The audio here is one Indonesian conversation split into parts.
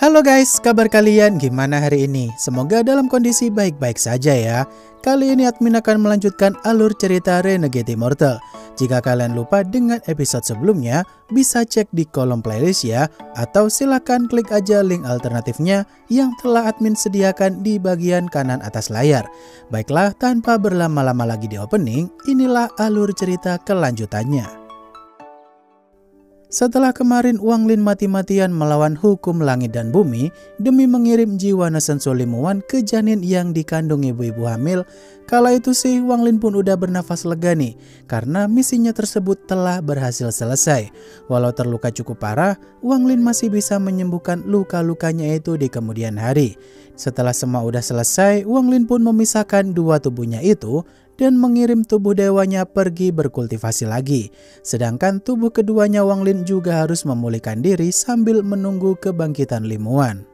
Halo guys, kabar kalian gimana hari ini? Semoga dalam kondisi baik-baik saja ya. Kali ini admin akan melanjutkan alur cerita Renegade Immortal. Jika kalian lupa dengan episode sebelumnya, bisa cek di kolom playlist ya. Atau silahkan klik aja link alternatifnya yang telah admin sediakan di bagian kanan atas layar. Baiklah, tanpa berlama-lama lagi di opening, inilah alur cerita kelanjutannya. Setelah kemarin Wang Lin mati-matian melawan hukum langit dan bumi demi mengirim jiwa Nesen Sulimuan ke janin yang dikandung ibu-ibu hamil, kala itu sih Wang Lin pun udah bernafas lega nih karena misinya tersebut telah berhasil selesai. Walau terluka cukup parah, Wang Lin masih bisa menyembuhkan luka-lukanya itu di kemudian hari. Setelah semua udah selesai, Wang Lin pun memisahkan dua tubuhnya itu dan mengirim tubuh dewanya pergi berkultivasi lagi. Sedangkan tubuh keduanya Wang Lin juga harus memulihkan diri sambil menunggu kebangkitan Limuan.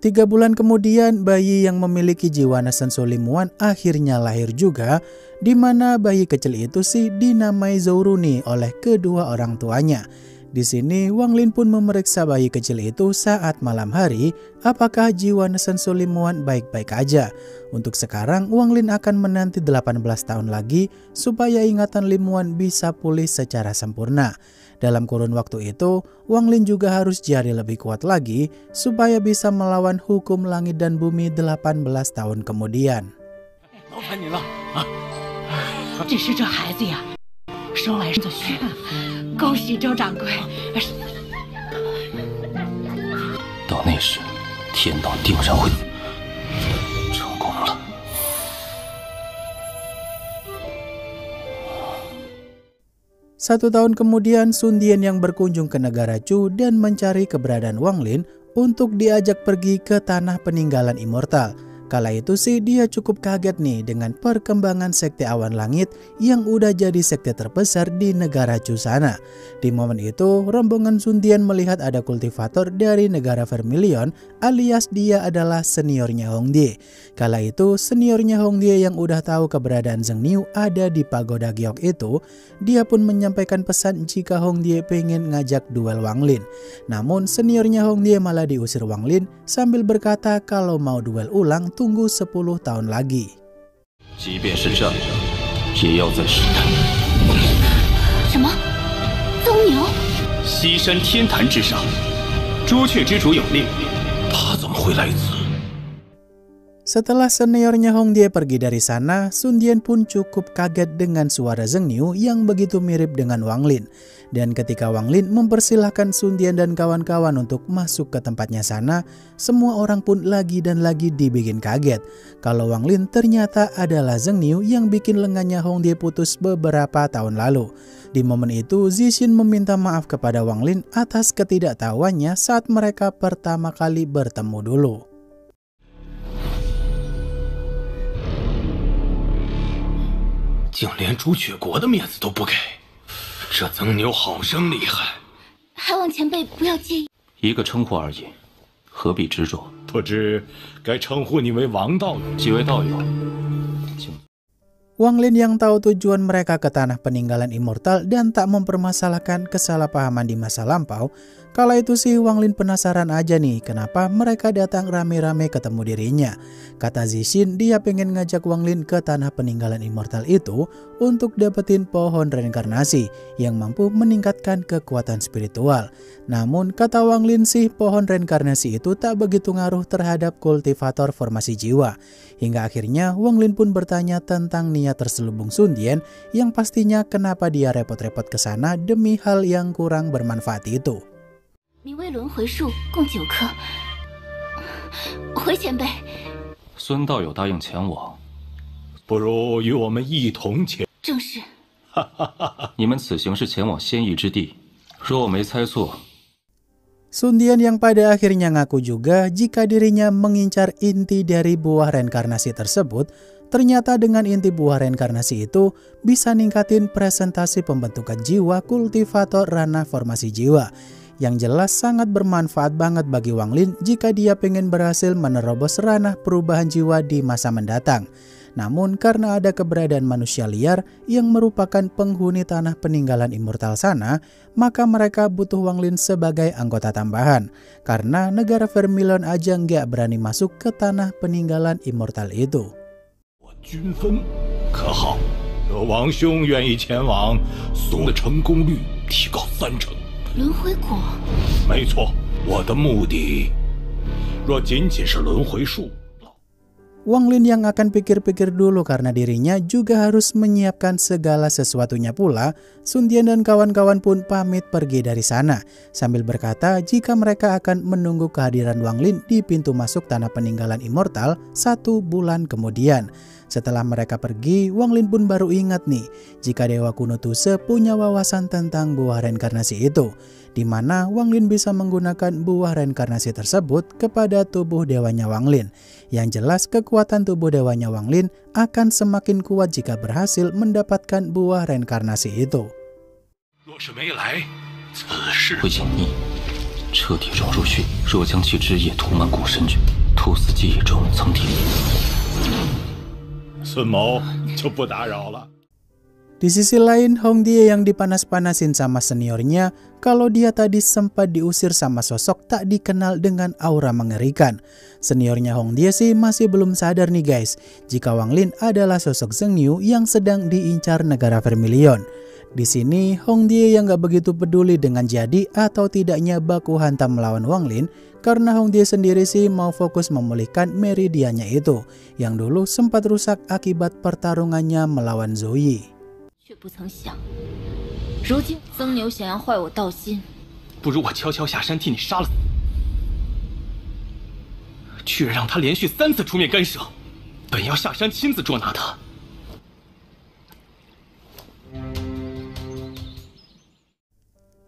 Tiga bulan kemudian, bayi yang memiliki jiwa Nesen Sulimuan akhirnya lahir juga, di mana bayi kecil itu sih dinamai Zouruni oleh kedua orang tuanya. Di sini Wang Lin pun memeriksa bayi kecil itu saat malam hari, apakah jiwa Nesen Sulimuan baik-baik aja. Untuk sekarang Wang Lin akan menanti 18 tahun lagi supaya ingatan Limuan bisa pulih secara sempurna. Dalam kurun waktu itu, Wang Lin juga harus jadi lebih kuat lagi supaya bisa melawan hukum langit dan bumi 18 tahun kemudian. Satu tahun kemudian, Sun Dian yang berkunjung ke negara Chu dan mencari keberadaan Wang Lin untuk diajak pergi ke tanah peninggalan Immortal. Kala itu sih dia cukup kaget nih dengan perkembangan sekte awan langit yang udah jadi sekte terbesar di negara Chu sana. Di momen itu, rombongan Sun Dian melihat ada kultivator dari negara Vermilion alias dia adalah seniornya Hongdie. Kala itu seniornya Hongdie yang udah tahu keberadaan Zheng Niu ada di pagoda Giok itu, dia pun menyampaikan pesan jika Hongdie pengen ngajak duel Wang Lin. Namun seniornya Hongdie malah diusir Wang Lin sambil berkata kalau mau duel ulang tunggu 10 tahun lagi. Setelah seniornya Hongdie pergi dari sana, Sun Dian pun cukup kaget dengan suara Zheng Niu yang begitu mirip dengan Wang Lin. Dan ketika Wang Lin mempersilahkan Sun Dian dan kawan-kawan untuk masuk ke tempatnya sana, semua orang pun lagi dan lagi dibikin kaget. Kalau Wang Lin ternyata adalah Zheng Niu yang bikin lengannya Hongdie putus beberapa tahun lalu. Di momen itu, Zixin meminta maaf kepada Wang Lin atas ketidaktahuannya saat mereka pertama kali bertemu dulu. Wang Lin yang tahu tujuan mereka ke tanah peninggalan Immortal dan tak mempermasalahkan kesalahpahaman di masa lampau. Kala itu sih Wang Lin penasaran aja nih kenapa mereka datang rame-rame ketemu dirinya. Kata Zixin, dia pengen ngajak Wang Lin ke tanah peninggalan Immortal itu untuk dapetin pohon reinkarnasi yang mampu meningkatkan kekuatan spiritual. Namun kata Wang Lin sih pohon reinkarnasi itu tak begitu ngaruh terhadap kultivator formasi jiwa. Hingga akhirnya Wang Lin pun bertanya tentang niat terselubung Sun Dian yang pastinya kenapa dia repot-repot ke sana demi hal yang kurang bermanfaat itu. Sun Dian yang pada akhirnya ngaku juga jika dirinya mengincar inti dari buah reinkarnasi tersebut, Ternyata dengan inti buah reinkarnasi itu bisa ningkatin presentasi pembentukan jiwa kultivator ranah formasi jiwa. Yang jelas sangat bermanfaat banget bagi Wang Lin jika dia pengen berhasil menerobos ranah perubahan jiwa di masa mendatang. Namun karena ada keberadaan manusia liar yang merupakan penghuni tanah peninggalan immortal sana, maka mereka butuh Wang Lin sebagai anggota tambahan. Karena negara Vermilion aja nggak berani masuk ke tanah peninggalan immortal itu. 均分可好？若王兄愿意前往，送的成功率提高3成。轮回果？没错，我的目的若仅仅是轮回术。 Wang Lin yang akan pikir-pikir dulu karena dirinya juga harus menyiapkan segala sesuatunya pula. Sun Tian dan kawan-kawan pun pamit pergi dari sana sambil berkata jika mereka akan menunggu kehadiran Wang Lin di pintu masuk tanah peninggalan immortal 1 bulan kemudian. Setelah mereka pergi, Wang Lin pun baru ingat nih jika Dewa Kuno Tuse punya wawasan tentang buah reinkarnasi itu, di mana Wang Lin bisa menggunakan buah reinkarnasi tersebut kepada tubuh dewanya Wang Lin. Yang jelas kekuatan tubuh dewanya Wang Lin akan semakin kuat jika berhasil mendapatkan buah reinkarnasi itu. 若是没来，此事会解腻，彻底融入血，若将其汁液涂满古神诀，吐死记忆中曾体力。 孙某就不打扰了。 Di sisi lain, Hong Die yang dipanas-panasin sama seniornya kalau dia tadi sempat diusir sama sosok tak dikenal dengan aura mengerikan. Seniornya Hong Die sih masih belum sadar nih guys, jika Wang Lin adalah sosok Zheng Yu yang sedang diincar negara Vermilion. Di sini, Hong Die yang gak begitu peduli dengan jadi atau tidaknya baku hantam melawan Wang Lin, karena Hong Die sendiri sih mau fokus memulihkan meridiannya itu, yang dulu sempat rusak akibat pertarungannya melawan Zoe. 却不曾想，如今曾牛想要坏我道心，不如我悄悄下山替你杀了，居然让他连续3次出面干涉，本要下山亲自捉拿他。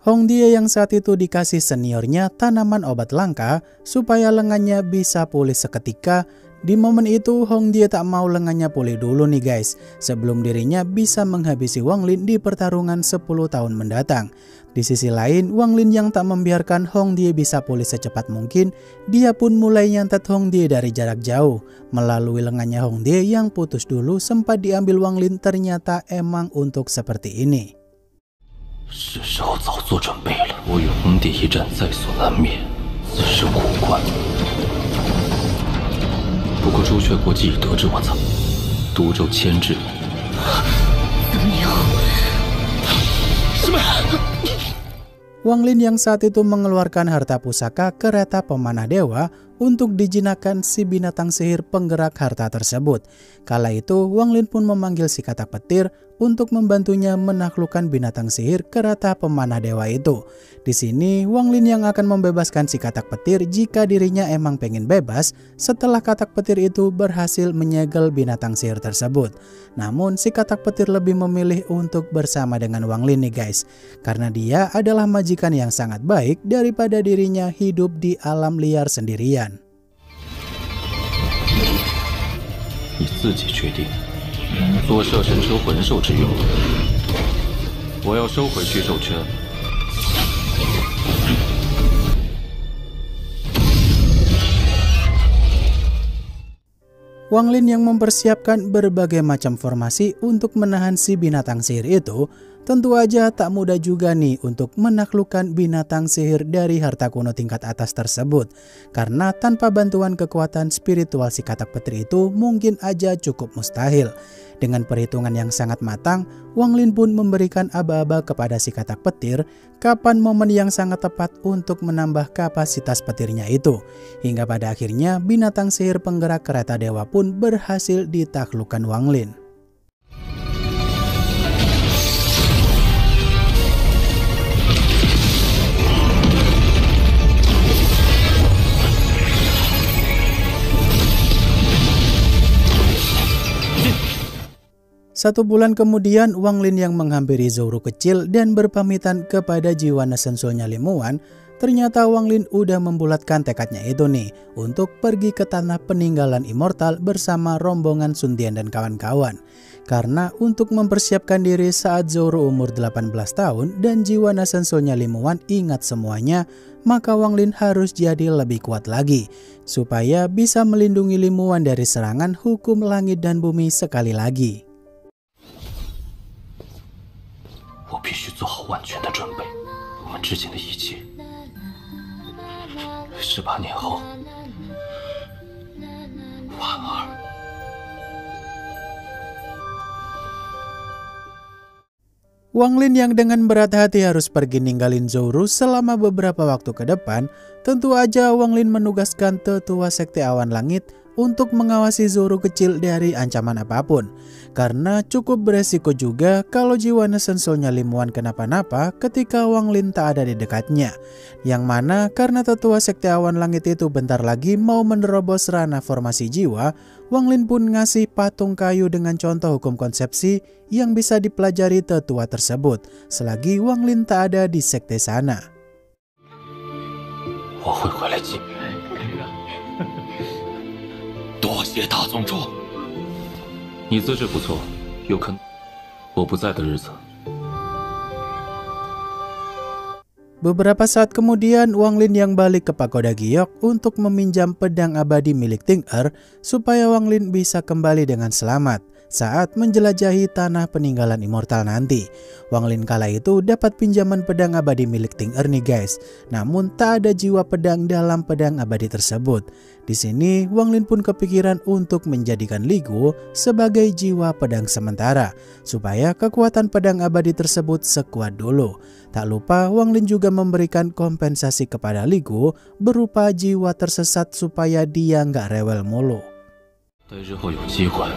Hong Die yang saat itu dikasih seniornya tanaman obat langka supaya lengannya bisa pulih seketika. Di momen itu Hong Die tak mau lengannya pulih dulu nih guys, sebelum dirinya bisa menghabisi Wang Lin di pertarungan 10 tahun mendatang. Di sisi lain, Wang Lin yang tak membiarkan Hong Die bisa pulih secepat mungkin, dia pun mulai nyantet Hong Die dari jarak jauh. Melalui lengannya Hong Die yang putus dulu sempat diambil Wang Lin ternyata emang untuk seperti ini. 是时候早做准备了。我与红蝶一战在所难免，此事无关。不过朱雀国既已得知我藏毒咒牵制，曾牛，师妹。 Wang Lin yang saat itu mengeluarkan harta pusaka kereta pemanah dewa untuk dijinakkan si binatang sihir penggerak harta tersebut. Kala itu Wang Lin pun memanggil si katak petir untuk membantunya menaklukkan binatang sihir kereta pemanah dewa itu. Di sini Wang Lin yang akan membebaskan si katak petir jika dirinya emang pengen bebas setelah katak petir itu berhasil menyegel binatang sihir tersebut. Namun si katak petir lebih memilih untuk bersama dengan Wang Lin nih guys, karena dia adalah majikan yang sangat baik daripada dirinya hidup di alam liar sendirian. 你自己决定，做摄神车魂兽之用，我要收回巨兽车。 Wang Lin yang mempersiapkan berbagai macam formasi untuk menahan si binatang sihir itu, tentu aja tak mudah juga nih untuk menaklukkan binatang sihir dari harta kuno tingkat atas tersebut. Karena tanpa bantuan kekuatan spiritual si katak petir itu mungkin aja cukup mustahil. Dengan perhitungan yang sangat matang, Wang Lin pun memberikan aba-aba kepada si katak petir kapan momen yang sangat tepat untuk menambah kapasitas petirnya itu. Hingga pada akhirnya binatang sihir penggerak kereta dewa pun berhasil ditaklukkan Wang Lin. Satu bulan kemudian, Wang Lin yang menghampiri Zhou Ru kecil dan berpamitan kepada jiwa Nesensulnya Limuan. ternyata Wang Lin udah membulatkan tekadnya itu nih untuk pergi ke tanah peninggalan immortal bersama rombongan Sun Tian dan kawan-kawan. Karena untuk mempersiapkan diri saat Zoro umur 18 tahun dan jiwa Nasensolnya Lin Muwan ingat semuanya, maka Wang Lin harus jadi lebih kuat lagi supaya bisa melindungi Lin Muwan dari serangan hukum langit dan bumi sekali lagi. 我必须做好万全的准备。我们之前的一切，18年后，婉儿。 Wang Lin yang dengan berat hati harus pergi ninggalin Zoro selama beberapa waktu ke depan, tentu aja Wang Lin menugaskan tetua sekte awan langit untuk mengawasi Zoro kecil dari ancaman apapun. Karena cukup beresiko juga kalau jiwa Nasensolnya Lin Muwan kenapa-napa ketika Wang Lin tak ada di dekatnya. Yang mana karena tetua sekte awan langit itu bentar lagi mau menerobos ranah formasi jiwa, Wang Lin pun ngasih patung kayu dengan contoh hukum konsepsi yang bisa dipelajari tetua tersebut selagi Wang Lin tak ada di sekte sana. 我会回来见。多谢大宗主。你资质不错，有可能我不在的日子。 Beberapa saat kemudian, Wang Lin yang balik ke pagoda Giok untuk meminjam pedang abadi milik Ting Er supaya Wang Lin bisa kembali dengan selamat saat menjelajahi tanah peninggalan immortal nanti. Wang Lin kala itu dapat pinjaman pedang abadi milik Ting Er nih guys, namun tak ada jiwa pedang dalam pedang abadi tersebut. Di sini Wang Lin pun kepikiran untuk menjadikan Li Guo sebagai jiwa pedang sementara supaya kekuatan pedang abadi tersebut sekuat dulu. Tak lupa Wang Lin juga memberikan kompensasi kepada Li Guo berupa jiwa tersesat supaya dia nggak rewel mulu. 等日后有机会。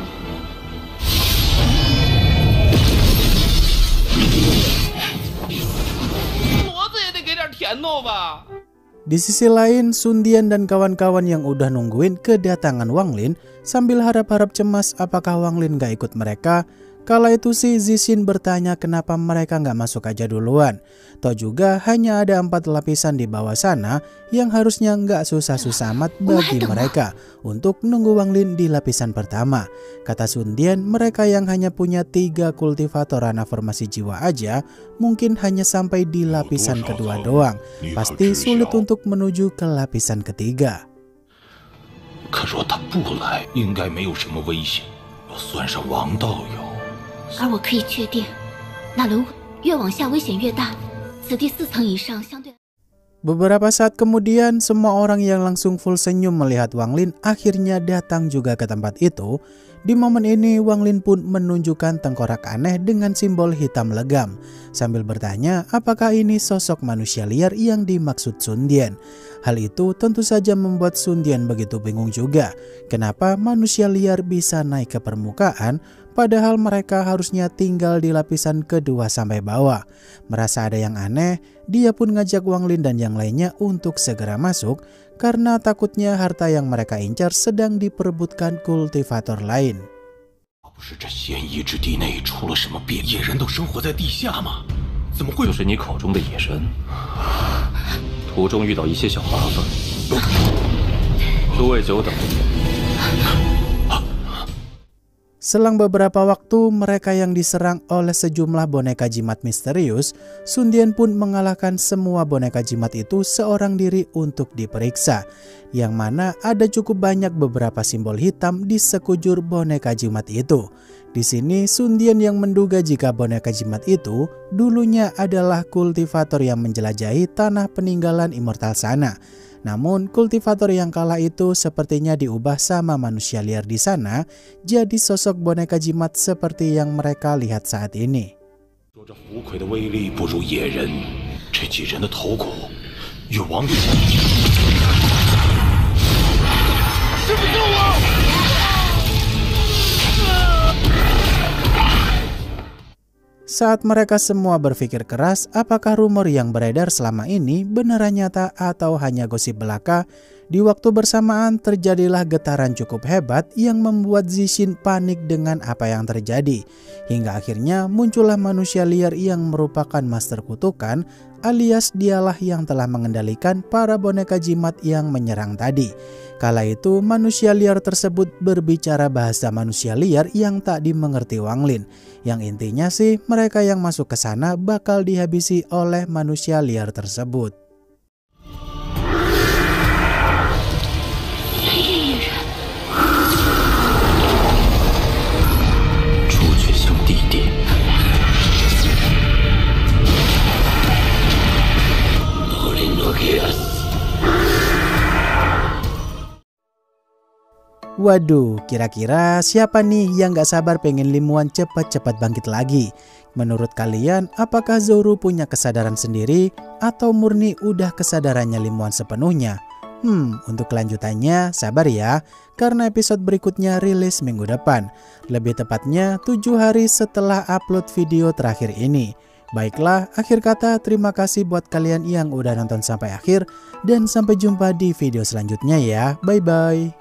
Di sisi lain, Sun Tian dan kawan-kawan yang udah nungguin kedatangan Wang Lin sambil harap-harap cemas apakah Wang Lin gak ikut mereka. Kala itu si Zixin bertanya kenapa mereka nggak masuk aja duluan. Toh juga hanya ada 4 lapisan di bawah sana yang harusnya nggak susah-susah amat bagi mereka untuk nunggu Wang Lin di lapisan pertama. Kata Sun Tian, mereka yang hanya punya 3 kultivator ranah formasi jiwa aja mungkin hanya sampai di lapisan kedua doang. Pasti sulit untuk menuju ke lapisan ketiga. 可若他不来，应该没有什么危险。要算上王道友。 而我可以确定，那轮越往下危险越大，此地4层以上相对。 Beberapa saat kemudian, semua orang yang langsung full senyum melihat Wang Lin akhirnya datang juga ke tempat itu. Di momen ini, Wang Lin pun menunjukkan tengkorak aneh dengan simbol hitam legam, sambil bertanya apakah ini sosok manusia liar yang dimaksud Sun Tian. Hal itu tentu saja membuat Sun Tian begitu bingung juga. Kenapa manusia liar bisa naik ke permukaan, padahal mereka harusnya tinggal di lapisan kedua sampai bawah. Merasa ada yang aneh, dia pun ngajak Wang Lin dan yang lainnya untuk segera masuk karena takutnya harta yang mereka incar sedang diperebutkan kultivator lain. 不是这仙夷之地内出了什么变？野人都生活在地下吗？怎么会？就是你口中的野人，途中遇到一些小麻烦，诸位久等。 Selang beberapa waktu, mereka yang diserang oleh sejumlah boneka jimat misterius, Sun Tian pun mengalahkan semua boneka jimat itu seorang diri untuk diperiksa, yang mana ada cukup banyak beberapa simbol hitam di sekujur boneka jimat itu. Di sini Sun Tian yang menduga jika boneka jimat itu dulunya adalah kultivator yang menjelajahi tanah peninggalan immortal sana. Namun kultivator yang kala itu sepertinya diubah sama manusia liar di sana jadi sosok boneka jimat seperti yang mereka lihat saat ini. 说这浮魁的威力不如野人，这几人的头骨与王力。师傅救我！ Saat mereka semua berpikir keras apakah rumor yang beredar selama ini beneran nyata atau hanya gosip belaka, Di waktu bersamaan terjadilah getaran cukup hebat yang membuat Zixin panik dengan apa yang terjadi. Hingga akhirnya muncullah manusia liar yang merupakan master kutukan, alias dialah yang telah mengendalikan para boneka jimat yang menyerang tadi. Kala itu manusia liar tersebut berbicara bahasa manusia liar yang tak dimengerti Wang Lin. Yang intinya sih mereka yang masuk ke sana bakal dihabisi oleh manusia liar tersebut. Waduh, kira-kira siapa nih yang gak sabar pengen Lim Wan cepat-cepat bangkit lagi? Menurut kalian, apakah Zoro punya kesadaran sendiri atau murni udah kesadarannya Lim Wan sepenuhnya? Untuk kelanjutannya sabar ya, karena episode berikutnya rilis minggu depan. Lebih tepatnya 7 hari setelah upload video terakhir ini. Baiklah, akhir kata terima kasih buat kalian yang udah nonton sampai akhir, dan sampai jumpa di video selanjutnya ya. Bye-bye.